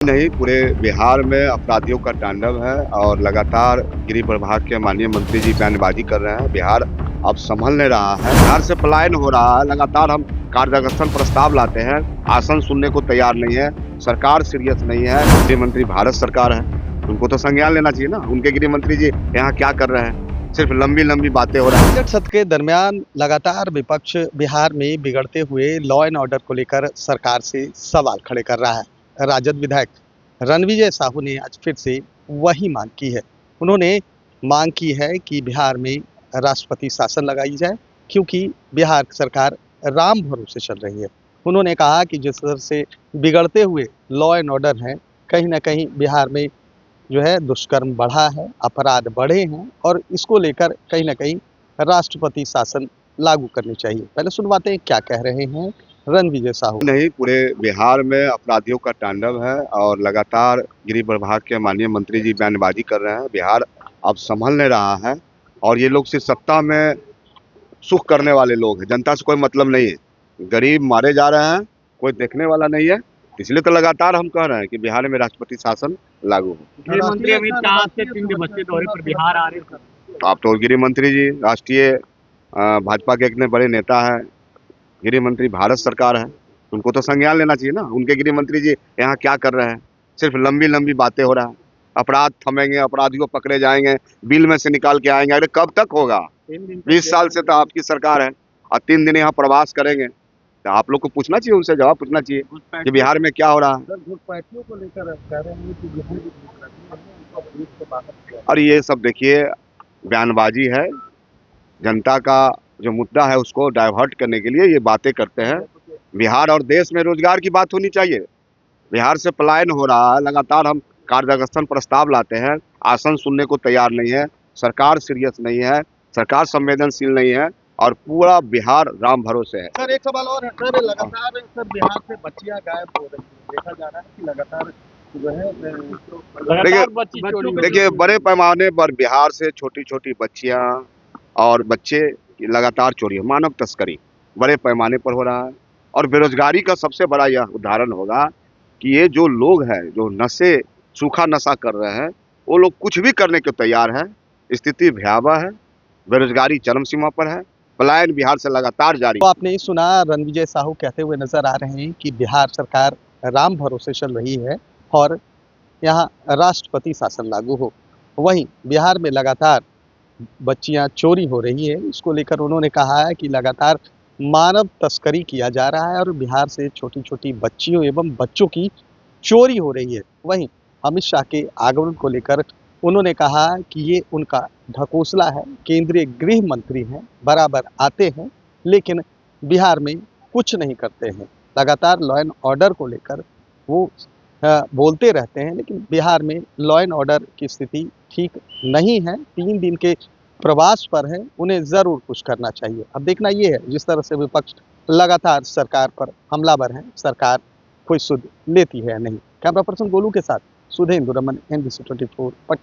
नहीं, पूरे बिहार में अपराधियों का तांडव है और लगातार गृह प्रभाग के माननीय मंत्री जी बयानबाजी कर रहे हैं। बिहार अब संभल नहीं रहा है, बिहार से पलायन हो रहा है। लगातार हम कार्यस्थल प्रस्ताव लाते हैं, आसन सुनने को तैयार नहीं है, सरकार सीरियस नहीं है। गृह मंत्री भारत सरकार है, उनको तो संज्ञान लेना चाहिए ना। उनके गृह मंत्री जी यहाँ क्या कर रहे हैं, सिर्फ लंबी लंबी बातें हो रही हैं। बजट सत्र के दरमियान लगातार विपक्ष बिहार में बिगड़ते हुए लॉ एंड ऑर्डर को लेकर सरकार से सवाल खड़े कर रहा है। राजद विधायक रणविजय साहू ने आज फिर से वही मांग की है। उन्होंने मांग की है कि बिहार में राष्ट्रपति शासन लगाई जाए, क्योंकि बिहार सरकार राम भरोसे चल रही है। उन्होंने कहा कि जिस तरह से बिगड़ते हुए लॉ एंड ऑर्डर है, कहीं ना कहीं बिहार में जो है दुष्कर्म बढ़ा है, अपराध बढ़े हैं और इसको लेकर कहीं ना कहीं राष्ट्रपति शासन लागू करनी चाहिए। पहले सुनवाते हैं क्या कह रहे हैं रणविजय साहू। नहीं, पूरे बिहार में अपराधियों का तांडव है और लगातार गृह प्रभाग के माननीय मंत्री जी बयानबाजी कर रहे हैं। बिहार अब संभल नहीं रहा है और ये लोग सिर्फ सत्ता में सुख करने वाले लोग हैं, जनता से कोई मतलब नहीं है। गरीब मारे जा रहे हैं, कोई देखने वाला नहीं है। इसलिए तो लगातार हम कह रहे हैं कि बिहार में राष्ट्रपति शासन लागू हो। गृह मंत्री अमित शाह से 3 दिवसीय दौरे पर बिहार आ रहे हैं। आप तो गृह मंत्री जी राष्ट्रीय भाजपा के इतने बड़े नेता है, गृह मंत्री भारत सरकार है, उनको तो संज्ञान लेना चाहिए ना। उनके गृह मंत्री जी यहाँ क्या कर रहे हैं, सिर्फ लंबी लंबी बातें हो रहा है। अपराध थमेंगे, अपराधियों पकड़े जाएंगे, बिल में से निकाल के आएंगे। अरे कब तक होगा? 20 साल से तो आपकी सरकार है और 3 दिन यहाँ प्रवास करेंगे, तो आप लोग को पूछना चाहिए, उनसे जवाब पूछना चाहिए कि बिहार में क्या हो रहा है। घुसपैठियों को लेकर कह रहे हैं कि बिहार की डेमोक्रेसी है, उनको पुलिस से बाहर किया। और ये सब देखिए बयानबाजी है, जनता का जो मुद्दा है उसको डाइवर्ट करने के लिए ये बातें करते हैं। बिहार और देश में रोजगार की बात होनी चाहिए। बिहार से पलायन हो रहा है, लगातार हम कार्यस्थल प्रस्ताव लाते हैं, आसन सुनने को तैयार नहीं है, सरकार सीरियस नहीं है, सरकार संवेदनशील नहीं है और पूरा बिहार राम भरोसे है। सर एक सवाल और है सर, लगातार सर बिहार से बच्चियां गायब हो रही हैं। देखा जा रहा है कि लगातार जो है देखिए बड़े पैमाने पर बिहार से छोटी छोटी बच्चियां और बच्चे लगातार चोरी, मानव तस्करी बड़े पैमाने पर हो रहा है। और बेरोजगारी का सबसे बड़ा यह उदाहरण होगा कि ये जो लोग हैं जो नशे सूखा नशा कर रहे हैं, वो लोग कुछ भी करने को तैयार है। स्थिति भयावह है, बेरोजगारी चरम सीमा पर है, पलायन बिहार से लगातार जारी। तो आपने सुना रणविजय साहू कहते हुए नजर आ रहे हैं कि बिहार सरकार राम भरोसे चल रही है और यहाँ राष्ट्रपति शासन लागू हो। वहीं बिहार में लगातार बच्चियां चोरी हो रही है, इसको लेकर उन्होंने कहा है कि लगातार मानव तस्करी किया जा रहा है और बिहार से छोटी छोटी बच्चियों एवं बच्चों की चोरी हो रही है। वहीं अमित शाह के आगमन को लेकर उन्होंने कहा कि ये उनका ढकोसला है। केंद्रीय गृह मंत्री हैं, बराबर आते हैं लेकिन बिहार में कुछ नहीं करते हैं। लगातार लॉ एंड ऑर्डर को लेकर वो बोलते रहते हैं, लेकिन बिहार में लॉ एंड ऑर्डर की स्थिति ठीक नहीं है। 3 दिन के प्रवास पर है, उन्हें ज़रूर कुछ करना चाहिए। अब देखना ये है जिस तरह से विपक्ष लगातार सरकार पर हमलावर है, सरकार कोई सुध लेती है या नहीं। कैमरा पर्सन गोलू के साथ सुधेंद्र रमन, NBC 24 पटना।